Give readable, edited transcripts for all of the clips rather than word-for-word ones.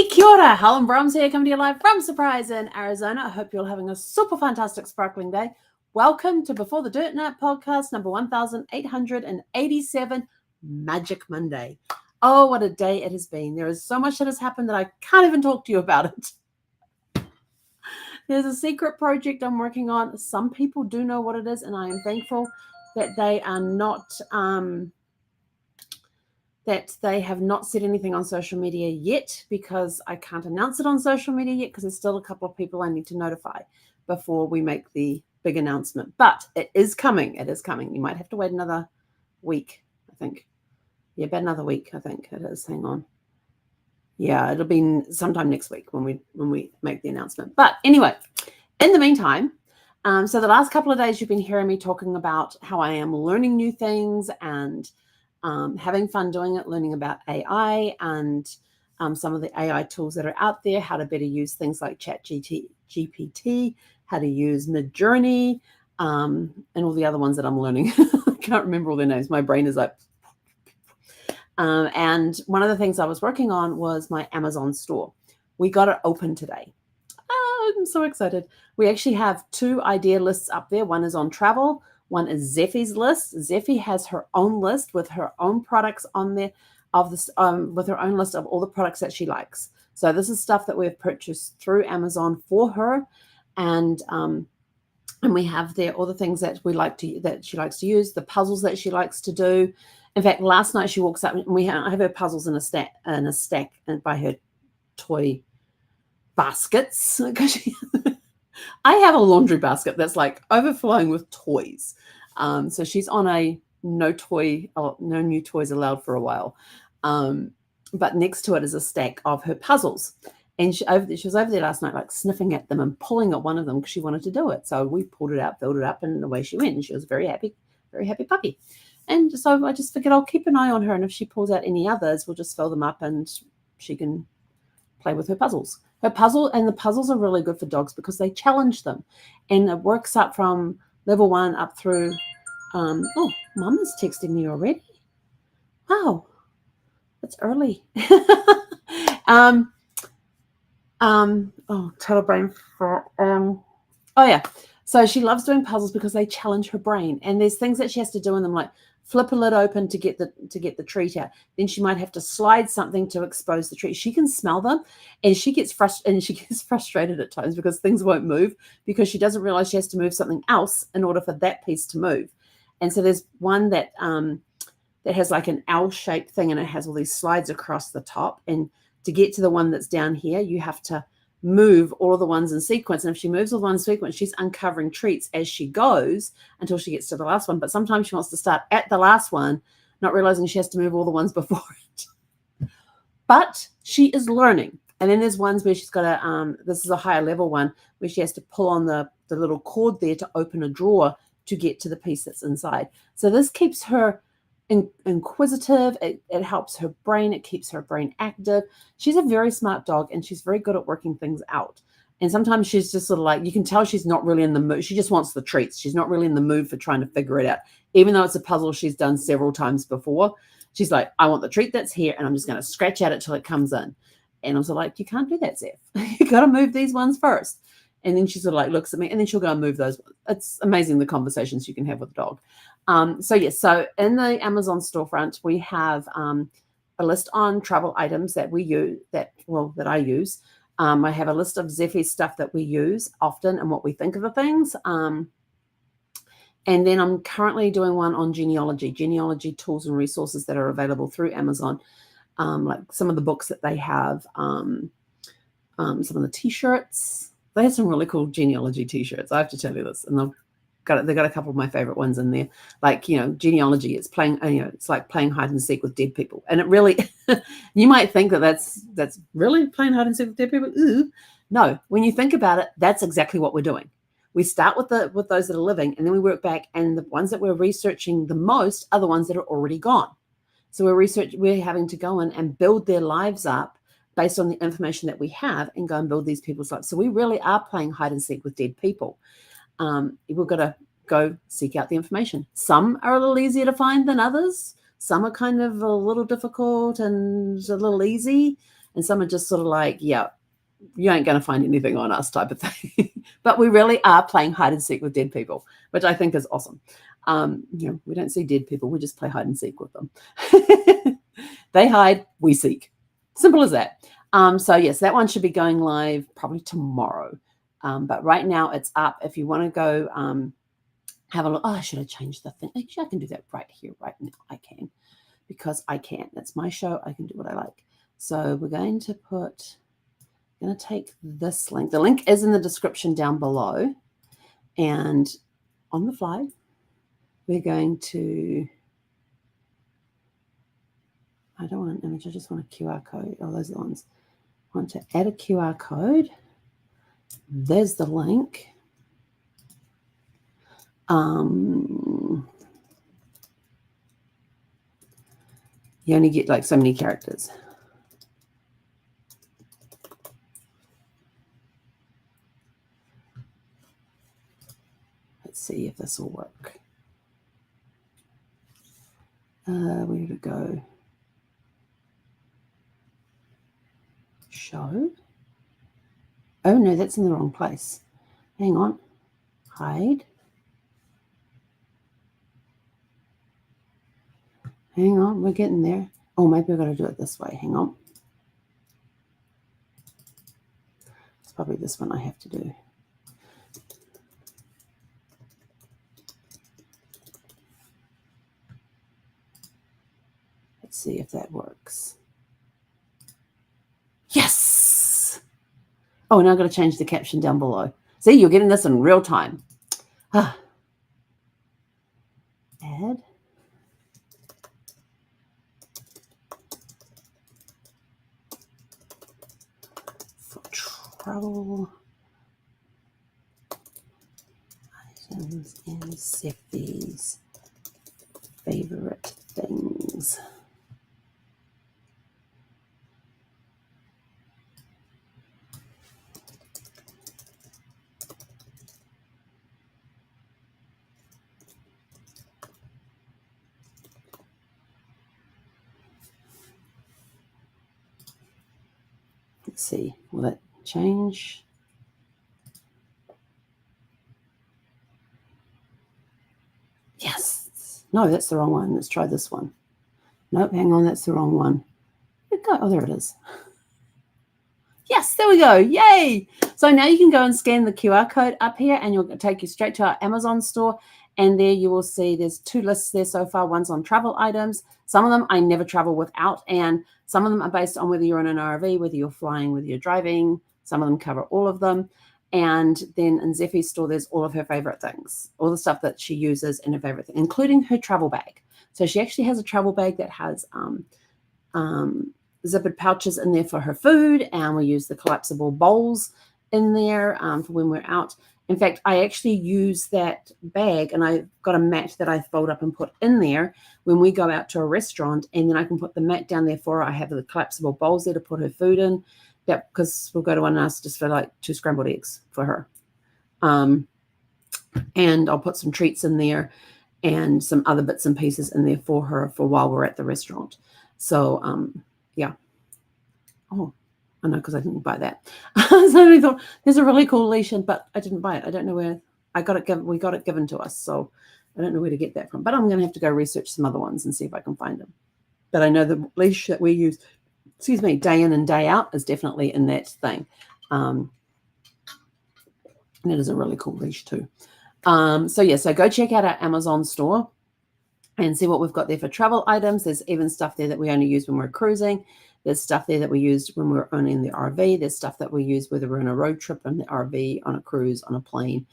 Kia ora, Helen Brahms here, coming to you live from Surprise in Arizona. I hope you're all having a super fantastic, sparkling day. Welcome to Before the Dirt Nut podcast, number 1887, Magic Monday. Oh, what a day it has been. There is so much that has happened that I can't even talk to you about it. There's a secret project I'm working on. Some people do know what it is, and I am thankful that they are not... that they have not said anything on social media yet, because I can't announce it on social media yet because there's still a couple of people I need to notify before we make the big announcement. But it is coming. It is coming. You might have to wait another week, I think. Yeah, about another week, I think it is. Hang on. Yeah, it'll be sometime next week when we make the announcement. But anyway, in the meantime, so the last couple of days you've been hearing me talking about how I am learning new things and having fun doing it, learning about AI and some of the AI tools that are out there, how to better use things like ChatGPT, how to use Midjourney, and all the other ones that I'm learning. I can't remember all their names. My brain is like... and one of the things I was working on was my Amazon store. We got it open today. Oh, I'm so excited. We actually have 2 idea lists up there. One is on travel. One is Zeffie's list. Zeffie has her own list with her own products on there, of this, with her own list of all the products that she likes. So this is stuff that we've purchased through Amazon for her, and we have there all the things that she likes to use, the puzzles that she likes to do. In fact, last night she walks up and I have her puzzles in a stack and by her toy baskets. I have a laundry basket that's like overflowing with toys. So she's on a no new toys allowed for a while. But next to it is a stack of her puzzles. And she was over there last night, like sniffing at them and pulling at one of them because she wanted to do it. So we pulled it out, filled it up, and away she went. And she was a very happy puppy. And so I just figured I'll keep an eye on her. And if she pulls out any others, we'll just fill them up and she can play with her puzzles. The puzzles are really good for dogs because they challenge them, and it works up from level 1 up through. Oh, Mum is texting me already. Wow, it's early. Total brain for. Oh yeah. So she loves doing puzzles because they challenge her brain, and there's things that she has to do in them, like flip a lid open to get the treat out. Then she might have to slide something to expose the treat. She can smell them, and she gets frustrated at times because things won't move, because she doesn't realize she has to move something else in order for that piece to move. And so there's one that has like an L-shaped thing, and it has all these slides across the top. And to get to the one that's down here, you have to move all of the ones in sequence. And if she moves all the ones in sequence, she's uncovering treats as she goes until she gets to the last one. But sometimes she wants to start at the last one, not realizing she has to move all the ones before it. But she is learning. And then there's ones where she's got this is a higher level one, where she has to pull on the little cord there to open a drawer to get to the piece that's inside. So this keeps her inquisitive. It helps her brain. It keeps her brain active. She's a very smart dog, and she's very good at working things out. And sometimes she's just sort of like, you can tell she's not really in the mood. She just wants the treats. She's not really in the mood for trying to figure it out. Even though it's a puzzle she's done several times before, she's like, I want the treat that's here, and I'm just going to scratch at it till it comes in. And I was like, you can't do that, Zeph. You got to move these ones first. And then she sort of like looks at me, and then she'll go and move those. It's amazing the conversations you can have with a dog. So in the Amazon storefront, we have a list on travel items that we use, that I use. I have a list of Zeffie's stuff that we use often and what we think of the things. And then I'm currently doing one on genealogy tools and resources that are available through Amazon, like some of the books that they have, some of the T-shirts. They have some really cool genealogy T-shirts. I have to tell you this, and they've got a couple of my favorite ones in there. Like, genealogy. It's playing. It's like playing hide and seek with dead people, and it really. You might think that's really playing hide and seek with dead people. Ooh. No, when you think about it, that's exactly what we're doing. We start with those that are living, and then we work back, and the ones that we're researching the most are the ones that are already gone. So we're having to go in and build their lives up based on the information that we have, and go and build these people's lives. So we really are playing hide and seek with dead people. We've got to go seek out the information. Some are a little easier to find than others. Some are kind of a little difficult and a little easy. and some are just sort of like, yeah, you ain't going to find anything on us type of thing. But we really are playing hide and seek with dead people, which I think is awesome. We don't see dead people. We just play hide and seek with them. They hide, we seek. Simple as that. So yes, that one should be going live probably tomorrow. But right now it's up. If you want to go have a look. Oh, I should have changed the thing. Actually, I can do that right here, right now. I can, because I can. It's my show. I can do what I like. So we're going to take this link. The link is in the description down below. And on the fly, we're going to, I don't want an image, I just want a QR code. Oh, those are the ones. I want to add a QR code. There's the link. You only get like so many characters. Let's see if this will work. Where did it go? Show. Oh no, that's in the wrong place. Hang on. Hide. Hang on, we're getting there. Oh, maybe I've got to do it this way. Hang on. It's probably this one I have to do. Let's see if that works. Yes! Oh, now I've got to change the caption down below. See, you're getting this in real time. Add. For travel items and Zeffie's favorite things. Let's see, will that change? Yes. No, that's the wrong one. Let's try this one. Nope, hang on, that's the wrong one. Where'd it go? Oh, there it is. Yes, there we go. Yay. So now you can go and scan the QR code up here and it'll take you straight to our Amazon store. And there you will see there's 2 lists there so far. One's on travel items. Some of them I never travel without. And some of them are based on whether you're in an RV, whether you're flying, whether you're driving. Some of them cover all of them. And then in Zeffie's store, there's all of her favorite things, all the stuff that she uses in her favorite thing, including her travel bag. So she actually has a travel bag that has zippered pouches in there for her food. And we use the collapsible bowls in there for when we're out. In fact, I actually use that bag and I've got a mat that I fold up and put in there when we go out to a restaurant, and then I can put the mat down there for her. I have the collapsible bowls there to put her food in, because we'll go to one house just for like 2 scrambled eggs for her. And I'll put some treats in there and some other bits and pieces in there for her for while we're at the restaurant. So, yeah. Oh, I know, because I didn't buy that. So we thought there's a really cool leash, but I didn't buy it. I don't know where I got it. We got it given to us, so I don't know where to get that from. But I'm going to have to go research some other ones and see if I can find them. But I know the leash that we use, day in and day out, is definitely in that thing. And it is a really cool leash too. So go check out our Amazon store and see what we've got there for travel items. There's even stuff there that we only use when we're cruising. There's stuff there that we used when we're only in the RV. There's stuff that we use whether we're in a road trip, in the RV, on a cruise, on a plane.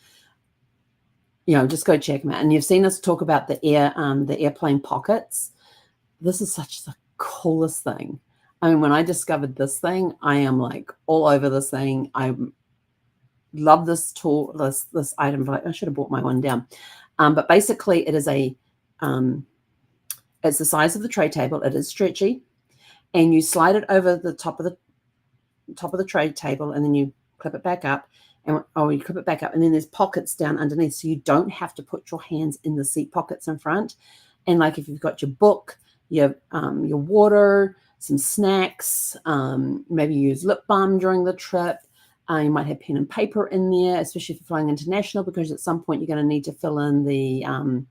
Just go check them out. And you've seen us talk about the airplane pockets. This is such the coolest thing. I mean, when I discovered this thing, I am like all over this thing. I love this tool, this item. I should have brought my one down. But basically, it is it's the size of the tray table. It is stretchy. And you slide it over the top of the tray table, and then you clip it back up, and then there's pockets down underneath, so you don't have to put your hands in the seat pockets in front. And like if you've got your book, your water, some snacks, maybe use lip balm during the trip. You might have pen and paper in there, especially if you're flying international, because at some point you're going to need to fill in the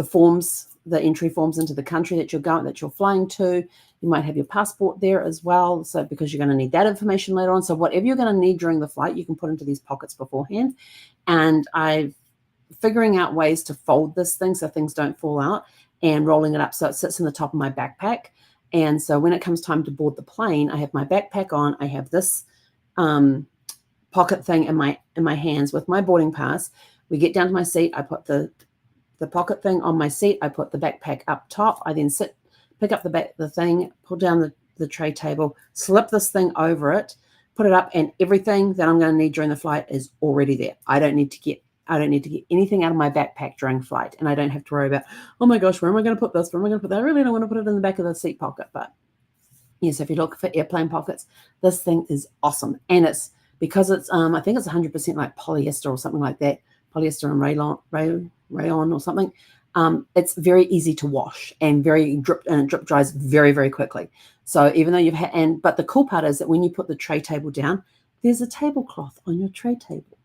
forms, the entry forms into the country that you're flying to. You might have your passport there as well, so because you're going to need that information later on. So whatever you're going to need during the flight, you can put into these pockets beforehand. And I'm figuring out ways to fold this thing so things don't fall out, and rolling it up so it sits in the top of my backpack. And so when it comes time to board the plane, I have my backpack on. I have this pocket thing in my hands with my boarding pass. We get down to my seat. I put the pocket thing on my seat. I put the backpack up top. I then pick up the thing, pull down the tray table, slip this thing over it, put it up, and everything that I'm going to need during the flight is already there. I don't need to get anything out of my backpack during flight, and I don't have to worry about, oh my gosh, where am I going to put this? Where am I going to put that? I really don't want to put it in the back of the seat pocket. But yes, if you look for airplane pockets, this thing is awesome. And it's because it's I think it's 100% like polyester or something like that, polyester and rayon or something. It's very easy to wash and it drip dries very, very quickly. So even though but the cool part is that when you put the tray table down, there's a tablecloth on your tray table.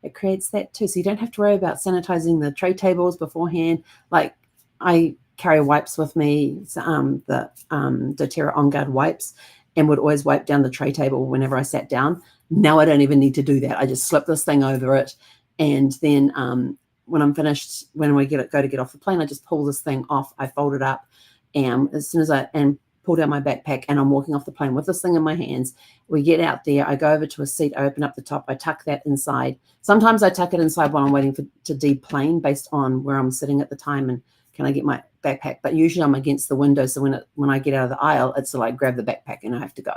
It creates that too. So you don't have to worry about sanitizing the tray tables beforehand. Like I carry wipes with me, the doTERRA On Guard wipes, and would always wipe down the tray table whenever I sat down. Now I don't even need to do that. I just slip this thing over it. And then when I'm finished, when we go to get off the plane, I just pull this thing off. I fold it up, and as soon as I pull down my backpack, and I'm walking off the plane with this thing in my hands, we get out there. I go over to a seat. I open up the top. I tuck that inside. Sometimes I tuck it inside while I'm waiting to deplane, based on where I'm sitting at the time and can I get my backpack. But usually I'm against the window, so when I get out of the aisle, it's like grab the backpack and I have to go.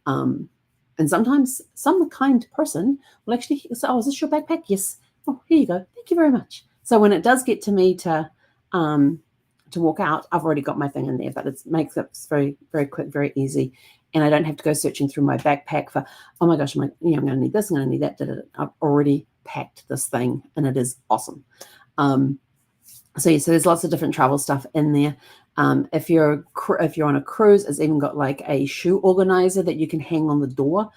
And sometimes some kind person will actually say, oh, is this your backpack? Yes. Oh, here you go. Thank you very much. So when it does get to me to walk out, I've already got my thing in there, but it makes it very, very quick, very easy. And I don't have to go searching through my backpack for, oh my gosh, I'm going to need this, I'm going to need that. I've already packed this thing, and it is awesome. So there's lots of different travel stuff in there. If you're on a cruise, it's even got like a shoe organizer that you can hang on the door.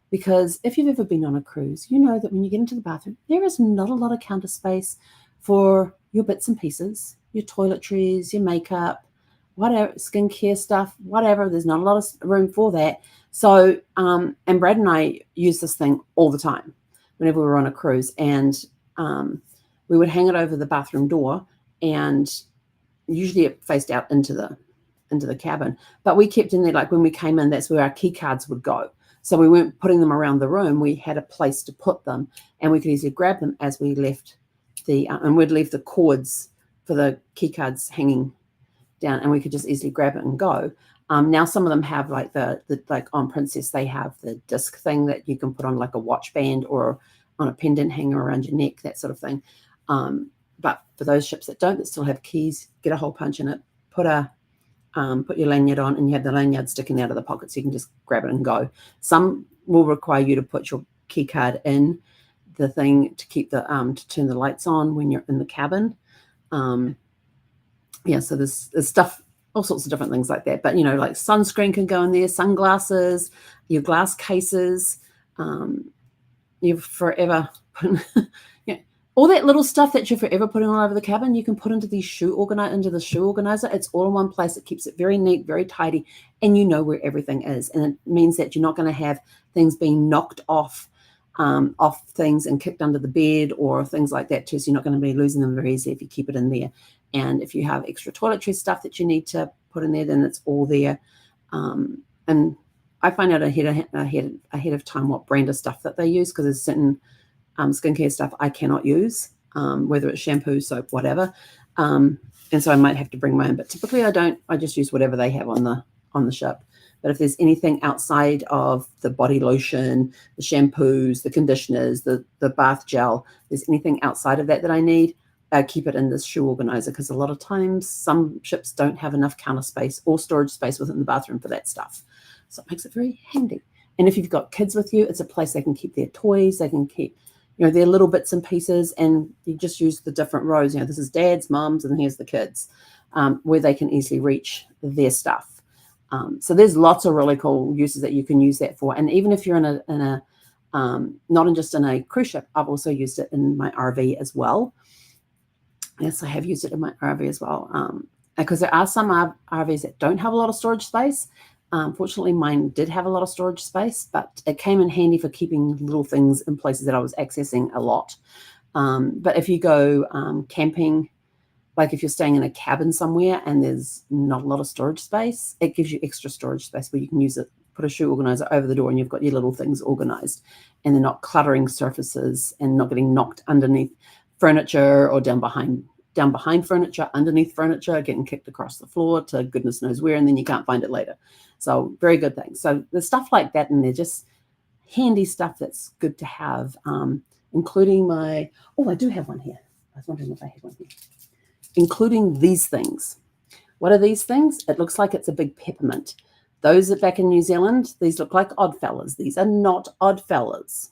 Because if you've ever been on a cruise, you know that when you get into the bathroom, there is not a lot of counter space for your bits and pieces, your toiletries, your makeup, whatever, skincare stuff, whatever. There's not a lot of room for that. So, and Brad and I use this thing all the time whenever we were on a cruise, and we would hang it over the bathroom door, and usually it faced out into the cabin. But we kept in there, like when we came in, that's where our key cards would go. So we weren't putting them around the room. We had a place to put them, and we could easily grab them as we left and we'd leave the cords for the key cards hanging down, and we could just easily grab it and go. Now some of them have like like on Princess, they have the disc thing that you can put on like a watch band or on a pendant hanger around your neck, that sort of thing. But for those ships that don't, that still have keys, get a hole punch in it, put your lanyard on, and you have the lanyard sticking out of the pocket, so you can just grab it and go. Some will require you to put your key card in the thing to keep to turn the lights on when you're in the cabin. So there's stuff, all sorts of different things like that. But like sunscreen can go in there, sunglasses, your glass cases. You've forever all that little stuff that you're forever putting all over the cabin, you can put into the shoe organizer. It's all in one place. It keeps it very neat, very tidy, and you know where everything is. And it means that you're not going to have things being knocked off things and kicked under the bed or things like that too. So you're not going to be losing them very easily if you keep it in there. And if you have extra toiletry stuff that you need to put in there, then it's all there. And I find out ahead of time what brand of stuff that they use, because there's certain skincare stuff I cannot use, whether it's shampoo, soap, whatever. And so I might have to bring my own, but typically I don't. I just use whatever they have on the ship. But if there's anything outside of the body lotion, the shampoos, the conditioners, the bath gel, there's anything outside of that I need, keep it in this shoe organizer, because a lot of times some ships don't have enough counter space or storage space within the bathroom for that stuff. So it makes it very handy. And if you've got kids with you, it's a place they can keep their toys, they can keep their little bits and pieces, and you just use the different rows. This is dad's, mom's, and here's the kids, where they can easily reach their stuff. So there's lots of really cool uses that you can use that for. And even if you're not just in a cruise ship, I've also used it in my RV as well. Yes, I have used it in my RV as well. Because there are some RVs that don't have a lot of storage space. Fortunately, mine did have a lot of storage space, but it came in handy for keeping little things in places that I was accessing a lot. But if you go camping, like if you're staying in a cabin somewhere and there's not a lot of storage space, it gives you extra storage space where you can use it, put a shoe organizer over the door and you've got your little things organized and they're not cluttering surfaces and not getting knocked underneath furniture or down behind furniture, underneath furniture, getting kicked across the floor to goodness knows where, and then you can't find it later. So very good thing. So there's stuff like that, and they're just handy stuff that's good to have, including I do have one here. I was wondering if I had one here. Including these things. What are these things? It looks like it's a big peppermint. Those that back in New Zealand, these look like Oddfellas. These are not Oddfellas.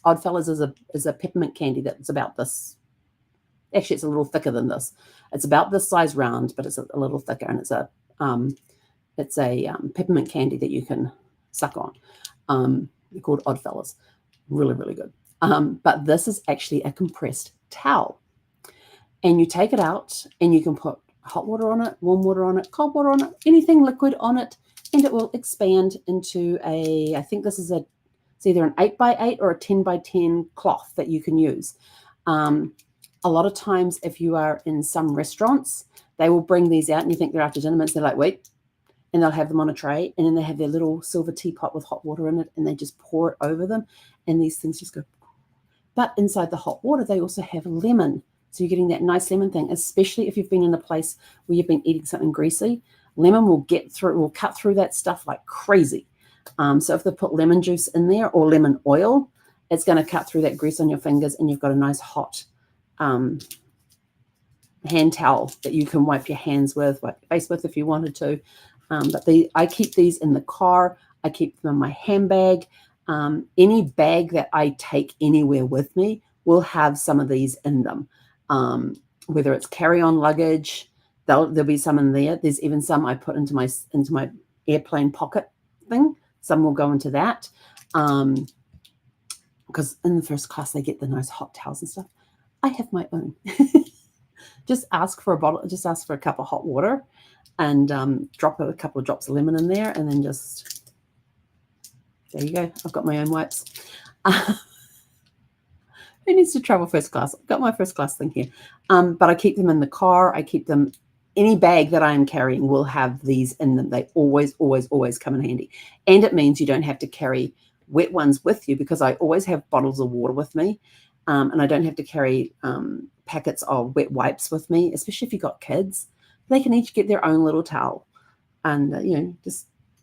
Oddfellas is a peppermint candy that's about this. Actually, it's a little thicker than this. It's about this size round, but it's a little thicker, and it's a peppermint candy that you can suck on. They're called Oddfellas. Really, really good. But this is actually a compressed towel. And you take it out and you can put hot water on it, warm water on it, cold water on it, anything liquid on it, and it will expand into I think this is it's either an 8x8 or a 10x10 cloth that you can use. A lot of times if you are in some restaurants, they will bring these out and you think they're after dinner mints. They're like, wait, and they'll have them on a tray and then they have their little silver teapot with hot water in it and they just pour it over them and these things just go. But inside the hot water, they also have lemon. So you're getting that nice lemon thing, especially if you've been in a place where you've been eating something greasy. Lemon will cut through that stuff like crazy. So if they put lemon juice in there or lemon oil, it's going to cut through that grease on your fingers and you've got a nice hot hand towel that you can wipe your hands with, wipe your face with if you wanted to. But I keep these in the car. I keep them in my handbag. Any bag that I take anywhere with me will have some of these in them. Whether it's carry-on luggage, there'll be some in there. There's even some I put into my airplane pocket thing. Some will go into that. Because in the first class, they get the nice hot towels and stuff. I have my own. Just ask for a bottle, just ask for a cup of hot water and drop a couple of drops of lemon in there and then just, there you go. I've got my own wipes. Who needs to travel first class? I've got my first class thing here. But I keep them in the car. I keep them, any bag that I am carrying will have these in them. They always, always, always come in handy. And it means you don't have to carry wet ones with you because I always have bottles of water with me. And I don't have to carry packets of wet wipes with me, especially if you've got kids. They can each get their own little towel. And,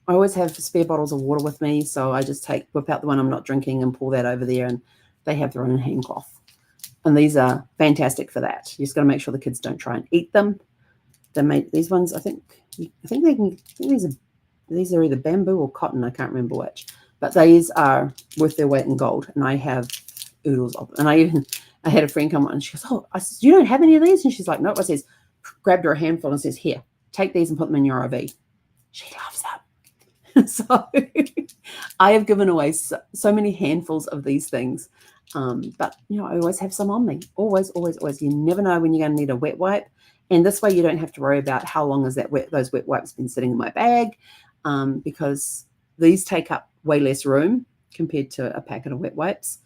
I always have spare bottles of water with me. So I just whip out the one I'm not drinking and pour that over there and they have their own hand cloth. And these are fantastic for that. You just got to make sure the kids don't try and eat them. They made these ones, I think these are either bamboo or cotton. I can't remember which. But these are worth their weight in gold. And I have oodles of them. And I had a friend come on and she goes, oh, I said, you don't have any of these? And she's like, nope. I says, grabbed her a handful and says, here, take these and put them in your RV. She loves them. So I have given away so many handfuls of these things. But, I always have some on me. Always, always, always. You never know when you're going to need a wet wipe. And this way you don't have to worry about how long has those wet wipes been sitting in my bag because these take up way less room compared to a packet of wet wipes.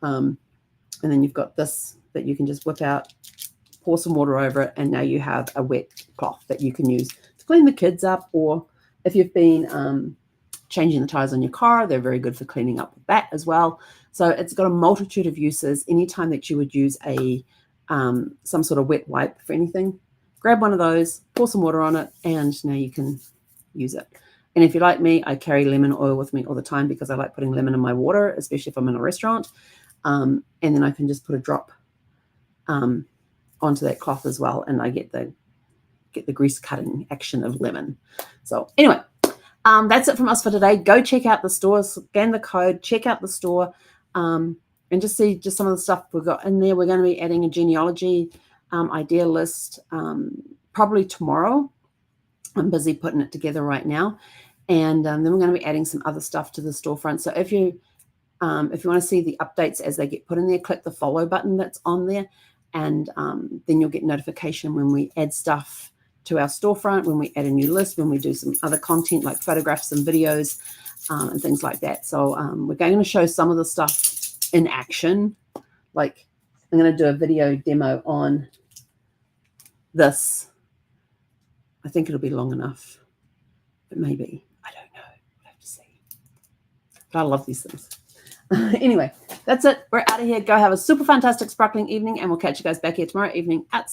And then you've got this that you can just whip out, pour some water over it, and now you have a wet cloth that you can use to clean the kids up, or if you've been changing the tires on your car, they're very good for cleaning up that as well. So it's got a multitude of uses. Anytime that you would use some sort of wet wipe for anything, grab one of those, pour some water on it, and now you can use it. And if you're like me, I carry lemon oil with me all the time because I like putting lemon in my water, especially if I'm in a restaurant. And then I can just put a drop onto that cloth as well, and I get the grease cutting action of lemon. So anyway, that's it from us for today. Go check out the store, scan the code, check out the store, and just see some of the stuff we've got in there. We're going to be adding a genealogy idea list probably tomorrow. I'm busy putting it together right now. And then we're going to be adding some other stuff to the storefront. So if you want to see the updates as they get put in there, click the follow button that's on there. And then you'll get notification when we add stuff to our storefront, when we add a new list, when we do some other content like photographs and videos and things like that. So we're going to show some of the stuff in action. Like I'm going to do a video demo on this. I think it'll be long enough, but maybe, I don't know. We'll have to see. But I love these things. Anyway, that's it. We're out of here. Go have a super fantastic sparkling evening, and we'll catch you guys back here tomorrow evening at